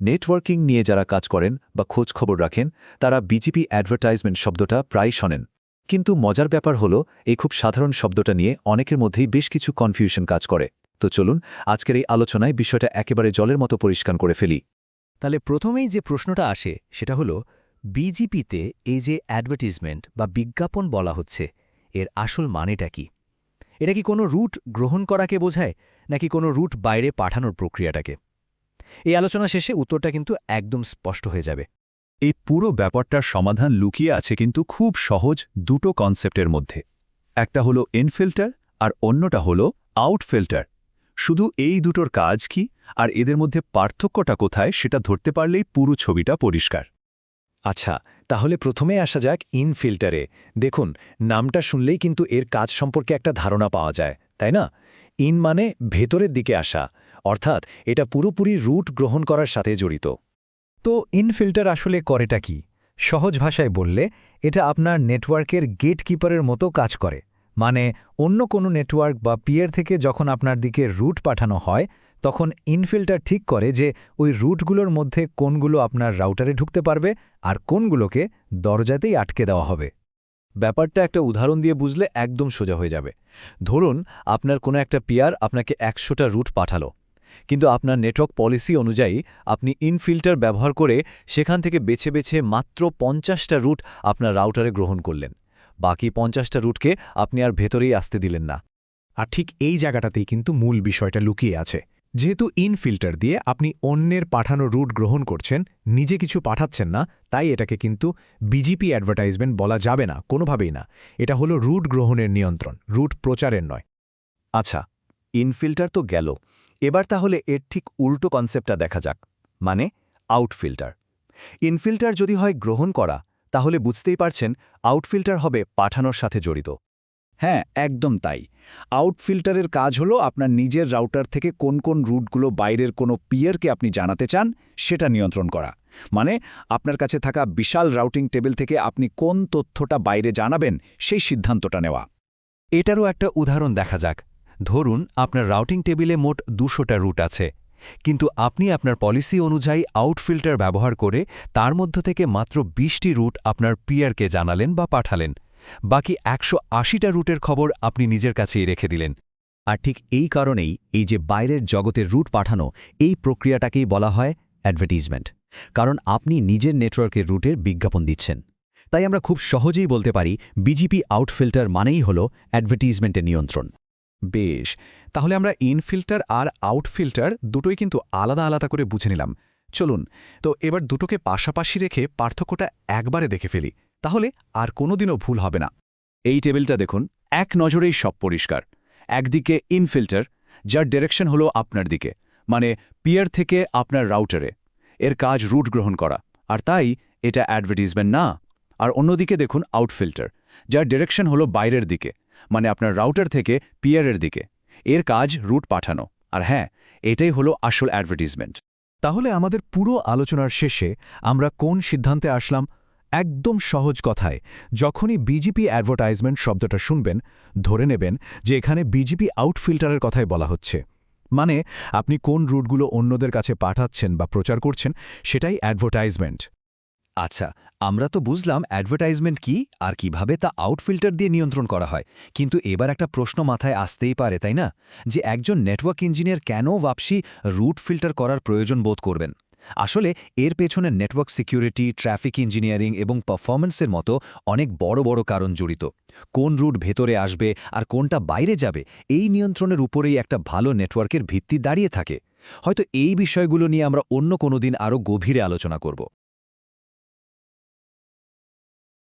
Networking নিয়ে যারা কাজ করেন বা খোঁজ খবর রাখেন তারা বিজিপি অ্যাডভার্টাইজমেন্ট শব্দটা প্রায় শোনেন। কিন্তু মজার ব্যাপার হলো এই খুব সাধারণ শব্দটা নিয়ে অনেকের মধ্যেই বেশ কিছু কনফিউশন কাজ করে। তো চলুন আজকের এই আলোচনায় বিষয়টা একেবারে জলের মতো পরিষ্কার করে ফেলি। তাহলে প্রথমেই যে প্রশ্নটা আসে সেটা হলো বিজিপিতে এই যে অ্যাডভার্টিজমেন্ট বা বিজ্ঞাপন বলা হচ্ছে এর আসল মানেটা কি? এটা কি কোনো রুট গ্রহণ করাকে বোঝায় নাকি কোনো রুট বাইরে পাঠানোর প্রক্রিয়াটাকে? এই আলোচনা শেষে উত্তরটা কিন্তু একদম স্পষ্ট হয়ে যাবে। এই পুরো ব্যাপারটার সমাধান লুকিয়ে আছে কিন্তু খুব সহজ দুটো কনসেপ্টের মধ্যে। একটা হলো ইনফিল্টার আর অন্যটা হলো আউটফিল্টার। শুধু এই দুটোর কাজ কি আর এদের মধ্যে পার্থক্যটা কোথায় সেটা ধরতে পারলেই পুরো ছবিটা পরিষ্কার। আচ্ছা, তাহলে প্রথমে আসা যাক ইনফিল্টারে। দেখুন, নামটা শুনলেই কিন্তু এর কাজ সম্পর্কে একটা ধারণা পাওয়া যায়, তাই না? ইন মানে ভেতরের দিকে আসা, অর্থাৎ এটা পুরোপুরি রুট গ্রহণ করার সাথে জড়িত। তো ইনফিল্টার আসলে করেটা কি? সহজ ভাষায় বললে এটা আপনার নেটওয়ার্কের গেটকিপারের মতো কাজ করে। মানে অন্য কোনো নেটওয়ার্ক বা পিয়ার থেকে যখন আপনার দিকে রুট পাঠানো হয় তখন ইনফিল্টার ঠিক করে যে ওই রুটগুলোর মধ্যে কোনগুলো আপনার রাউটারে ঢুকতে পারবে আর কোনগুলোকে দরজাতেই আটকে দেওয়া হবে। ব্যাপারটা একটা উদাহরণ দিয়ে বুঝলে একদম সোজা হয়ে যাবে। ধরুন, আপনার কোনো একটা পিয়ার আপনাকে ১০০টা রুট পাঠালো, কিন্তু আপনার নেটওয়ার্ক পলিসি অনুযায়ী আপনি ইনফিল্টার ব্যবহার করে সেখান থেকে বেছে বেছে মাত্র ৫০টা রুট আপনার রাউটারে গ্রহণ করলেন। বাকি ৫০টা রুটকে আপনি আর ভেতরেই আসতে দিলেন না। আর ঠিক এই জায়গাটাতেই কিন্তু মূল বিষয়টা লুকিয়ে আছে। যেহেতু ইনফিল্টার দিয়ে আপনি অন্যের পাঠানো রুট গ্রহণ করছেন, নিজে কিছু পাঠাচ্ছেন না, তাই এটাকে কিন্তু বিজিপি অ্যাডভার্টাইজমেন্ট বলা যাবে না, কোনোভাবেই না। এটা হলো রুট গ্রহণের নিয়ন্ত্রণ, রুট প্রচারের নয়। আচ্ছা, ইনফিল্টার তো গেল, এবার তাহলে এর ঠিক উল্টো কনসেপ্টটা দেখা যাক, মানে আউটফিল্টার। ইনফিল্টার যদি হয় গ্রহণ করা, তাহলে বুঝতেই পারছেন আউটফিল্টার হবে পাঠানোর সাথে জড়িত। হ্যাঁ, একদম তাই। আউটফিল্টারের কাজ হলো আপনার নিজের রাউটার থেকে কোন কোন রুটগুলো বাইরের কোনো পিয়ারকে আপনি জানাতে চান সেটা নিয়ন্ত্রণ করা। মানে আপনার কাছে থাকা বিশাল রাউটিং টেবিল থেকে আপনি কোন তথ্যটা বাইরে জানাবেন সেই সিদ্ধান্তটা নেওয়া। এটারও একটা উদাহরণ দেখা যাক। ধরুন আপনার রাউটিং টেবিলে মোট ২০০টা রুট আছে, কিন্তু আপনি আপনার পলিসি অনুযায়ী আউটফিল্টার ব্যবহার করে তার মধ্য থেকে মাত্র ২০টি রুট আপনার পিয়ারকে জানালেন বা পাঠালেন। বাকি ১৮০টা রুটের খবর আপনি নিজের কাছেই রেখে দিলেন। আর ঠিক এই কারণেই এই যে বাইরের জগতের রুট পাঠানো, এই প্রক্রিয়াটাকেই বলা হয় অ্যাডভার্টিজমেন্ট। কারণ আপনি নিজের নেটওয়ার্কের রুটের বিজ্ঞাপন দিচ্ছেন। তাই আমরা খুব সহজেই বলতে পারি বিজিপি আউটফিল্টার মানেই হল অ্যাডভার্টিজমেন্টের নিয়ন্ত্রণ। বেশ, তাহলে আমরা ইনফিল্টার আর আউটফিল্টার দুটোই কিন্তু আলাদা আলাদা করে বুঝে নিলাম। চলুন তো এবার দুটোকে পাশাপাশি রেখে পার্থক্যটা একবারে দেখে ফেলি, তাহলে আর কোনোদিনও ভুল হবে না। এই টেবিলটা দেখুন, এক নজরেই সব পরিষ্কার। একদিকে ইনফিল্টার, যার ডিরেকশন হলো আপনার দিকে, মানে পিয়ার থেকে আপনার রাউটারে। এর কাজ রুট গ্রহণ করা, আর তাই এটা অ্যাডভার্টিজমেন্ট না। আর অন্যদিকে দেখুন আউটফিল্টার, যার ডিরেকশন হলো বাইরের দিকে, মানে আপনার রাউটার থেকে পিয়ারের দিকে। এর কাজ রুট পাঠানো। আর হ্যাঁ, এটাই হলো আসল অ্যাডভার্টিজমেন্ট। তাহলে আমাদের পুরো আলোচনার শেষে আমরা কোন সিদ্ধান্তে আসলাম? একদম সহজ কথায়, যখনই বিজিপি অ্যাডভার্টাইজমেন্ট শব্দটা শুনবেন, ধরে নেবেন যে এখানে বিজিপি আউটফিল্টারের কথাই বলা হচ্ছে। মানে আপনি কোন রুটগুলো অন্যদের কাছে পাঠাচ্ছেন বা প্রচার করছেন, সেটাই অ্যাডভার্টাইজমেন্ট। আচ্ছা, আমরা তো বুঝলাম অ্যাডভার্টাইজমেন্ট কি আর কিভাবে তা আউটফিল্টার দিয়ে নিয়ন্ত্রণ করা হয়। কিন্তু এবার একটা প্রশ্ন মাথায় আসতেই পারে, তাই না? যে একজন নেটওয়ার্ক ইঞ্জিনিয়ার কেন ভাবছি রুট ফিল্টার করার প্রয়োজন বোধ করবেন? আসলে এর পেছনে নেটওয়ার্ক সিকিউরিটি, ট্রাফিক ইঞ্জিনিয়ারিং এবং পারফরম্যান্সের মতো অনেক বড় বড় কারণ জড়িত। কোন রুট ভেতরে আসবে আর কোনটা বাইরে যাবে, এই নিয়ন্ত্রণের উপরেই একটা ভালো নেটওয়ার্কের ভিত্তি দাঁড়িয়ে থাকে। হয়তো এই বিষয়গুলো নিয়ে আমরা অন্য কোনো দিন আরও গভীরে আলোচনা করব।